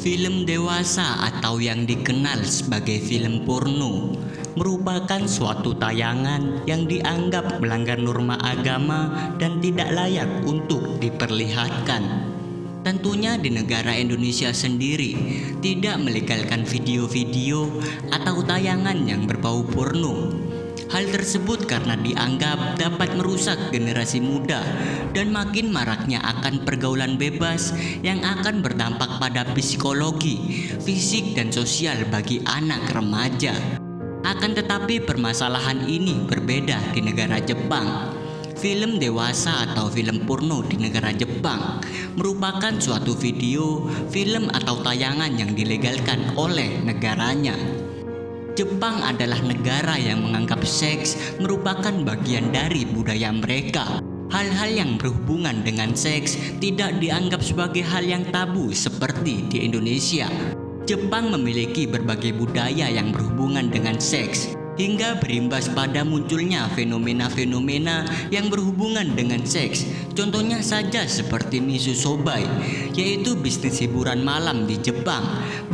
Film dewasa atau yang dikenal sebagai film porno merupakan suatu tayangan yang dianggap melanggar norma agama dan tidak layak untuk diperlihatkan. Tentunya di negara Indonesia sendiri tidak melegalkan video-video atau tayangan yang berbau porno. Hal tersebut karena dianggap dapat merusak generasi muda dan makin maraknya akan pergaulan bebas yang akan berdampak pada psikologi, fisik dan sosial bagi anak remaja. Akan tetapi permasalahan ini berbeda di negara Jepang. Film dewasa atau film porno di negara Jepang merupakan suatu video, film atau tayangan yang dilegalkan oleh negaranya. Jepang adalah negara yang menganggap seks merupakan bagian dari budaya mereka. Hal-hal yang berhubungan dengan seks tidak dianggap sebagai hal yang tabu seperti di Indonesia. Jepang memiliki berbagai budaya yang berhubungan dengan seks, hingga berimbas pada munculnya fenomena-fenomena yang berhubungan dengan seks. Contohnya saja seperti Misosobai, yaitu bisnis hiburan malam di Jepang.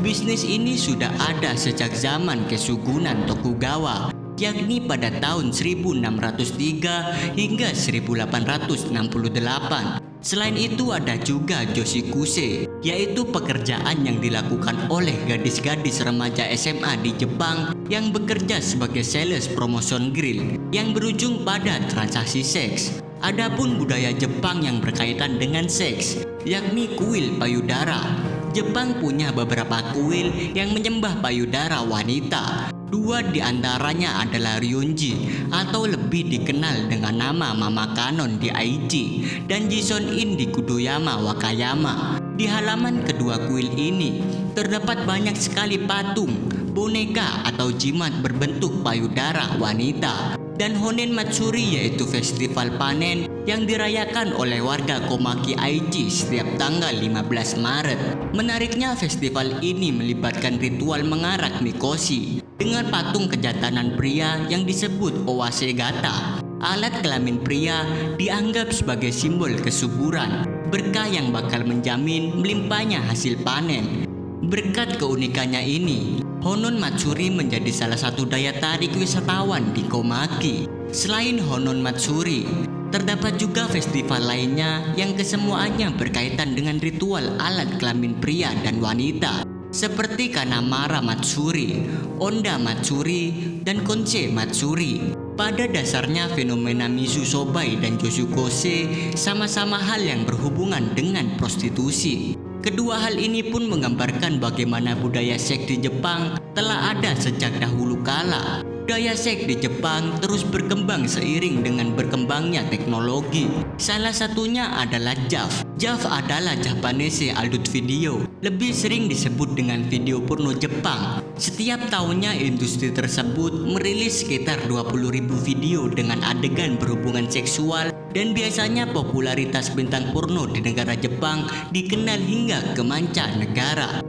Bisnis ini sudah ada sejak zaman Kesugunan Tokugawa, yakni pada tahun 1603 hingga 1868. Selain itu ada juga Joshikuse, yaitu pekerjaan yang dilakukan oleh gadis-gadis remaja SMA di Jepang yang bekerja sebagai sales promotion grill yang berujung pada transaksi seks. Adapun budaya Jepang yang berkaitan dengan seks, yakni kuil payudara. Jepang punya beberapa kuil yang menyembah payudara wanita. Dua di antaranya adalah Ryunji atau lebih dikenal dengan nama Mama Kanon di Aichi dan Jison-in di Kudoyama, Wakayama. Di halaman kedua kuil ini terdapat banyak sekali patung, boneka atau jimat berbentuk payudara wanita. Dan Honen Matsuri, yaitu festival panen yang dirayakan oleh warga Komaki Aichi setiap tanggal 15 Maret. Menariknya, festival ini melibatkan ritual mengarak mikoshi dengan patung kejatanan pria yang disebut Owasegata. Alat kelamin pria dianggap sebagai simbol kesuburan, berkah yang bakal menjamin melimpahnya hasil panen. Berkat keunikannya ini, Honon Matsuri menjadi salah satu daya tarik wisatawan di Komaki. Selain Honon Matsuri, terdapat juga festival lainnya yang kesemuanya berkaitan dengan ritual alat kelamin pria dan wanita, seperti Kanamara Matsuri, Onda Matsuri, dan Konsei Matsuri. Pada dasarnya fenomena Misosobai dan Joshikuse sama-sama hal yang berhubungan dengan prostitusi. Kedua hal ini pun menggambarkan bagaimana budaya seks di Jepang telah ada sejak dahulu kala. Budaya seks di Jepang terus berkembang seiring dengan berkembangnya teknologi. Salah satunya adalah JAV. JAV adalah Japanese Adult Video, lebih sering disebut dengan video porno Jepang. Setiap tahunnya industri tersebut merilis sekitar 20.000 video dengan adegan berhubungan seksual, dan biasanya popularitas bintang porno di negara Jepang dikenal hingga ke mancanegara.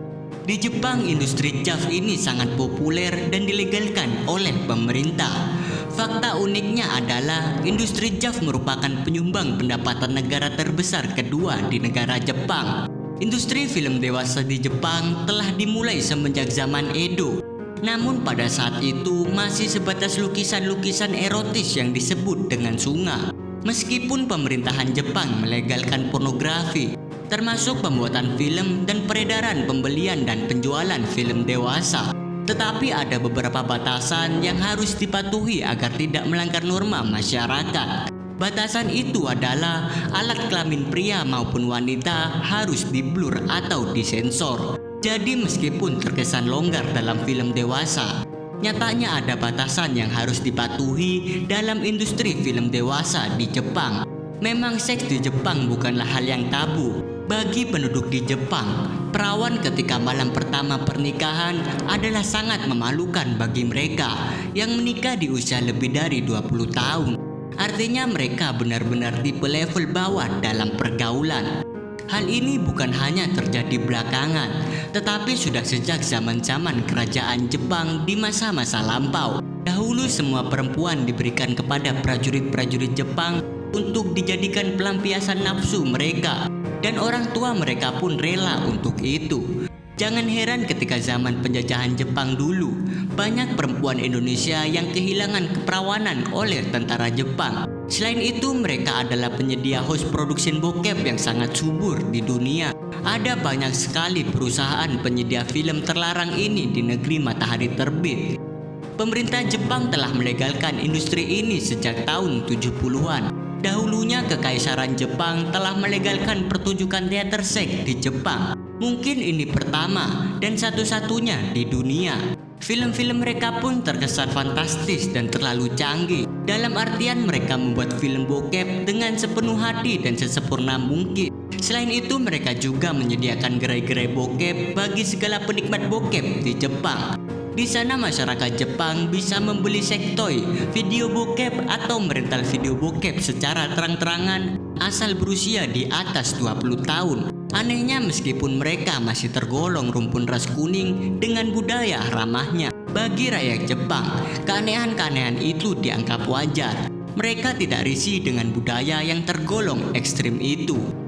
Di Jepang, industri JAV ini sangat populer dan dilegalkan oleh pemerintah. Fakta uniknya adalah industri JAV merupakan penyumbang pendapatan negara terbesar kedua di negara Jepang. Industri film dewasa di Jepang telah dimulai semenjak zaman Edo. Namun pada saat itu masih sebatas lukisan-lukisan erotis yang disebut dengan sunga. Meskipun pemerintahan Jepang melegalkan pornografi, termasuk pembuatan film dan peredaran, pembelian dan penjualan film dewasa, tetapi ada beberapa batasan yang harus dipatuhi agar tidak melanggar norma masyarakat. Batasan itu adalah alat kelamin pria maupun wanita harus diblur atau disensor. Jadi meskipun terkesan longgar dalam film dewasa, nyatanya ada batasan yang harus dipatuhi dalam industri film dewasa di Jepang. Memang seks di Jepang bukanlah hal yang tabu. Bagi penduduk di Jepang, perawan ketika malam pertama pernikahan adalah sangat memalukan bagi mereka yang menikah di usia lebih dari 20 tahun. Artinya mereka benar-benar tipe level bawah dalam pergaulan. Hal ini bukan hanya terjadi belakangan, tetapi sudah sejak zaman-zaman kerajaan Jepang di masa-masa lampau. Dahulu semua perempuan diberikan kepada prajurit-prajurit Jepang untuk dijadikan pelampiasan nafsu mereka, dan orang tua mereka pun rela untuk itu. Jangan heran ketika zaman penjajahan Jepang dulu, banyak perempuan Indonesia yang kehilangan keperawanan oleh tentara Jepang. Selain itu, mereka adalah penyedia host production bokep yang sangat subur di dunia. Ada banyak sekali perusahaan penyedia film terlarang ini di negeri matahari terbit. Pemerintah Jepang telah melegalkan industri ini sejak tahun 70-an. Dahulunya Kekaisaran Jepang telah melegalkan pertunjukan teater seks di Jepang. Mungkin ini pertama dan satu-satunya di dunia. Film-film mereka pun terkesan fantastis dan terlalu canggih. Dalam artian mereka membuat film bokep dengan sepenuh hati dan sesempurna mungkin. Selain itu, mereka juga menyediakan gerai-gerai bokep bagi segala penikmat bokep di Jepang. Di sana masyarakat Jepang bisa membeli seks toy, video bokep atau merental video bokep secara terang-terangan asal berusia di atas 20 tahun. Anehnya, meskipun mereka masih tergolong rumpun ras kuning dengan budaya ramahnya, bagi rakyat Jepang, keanehan-keanehan itu dianggap wajar. Mereka tidak risih dengan budaya yang tergolong ekstrim itu.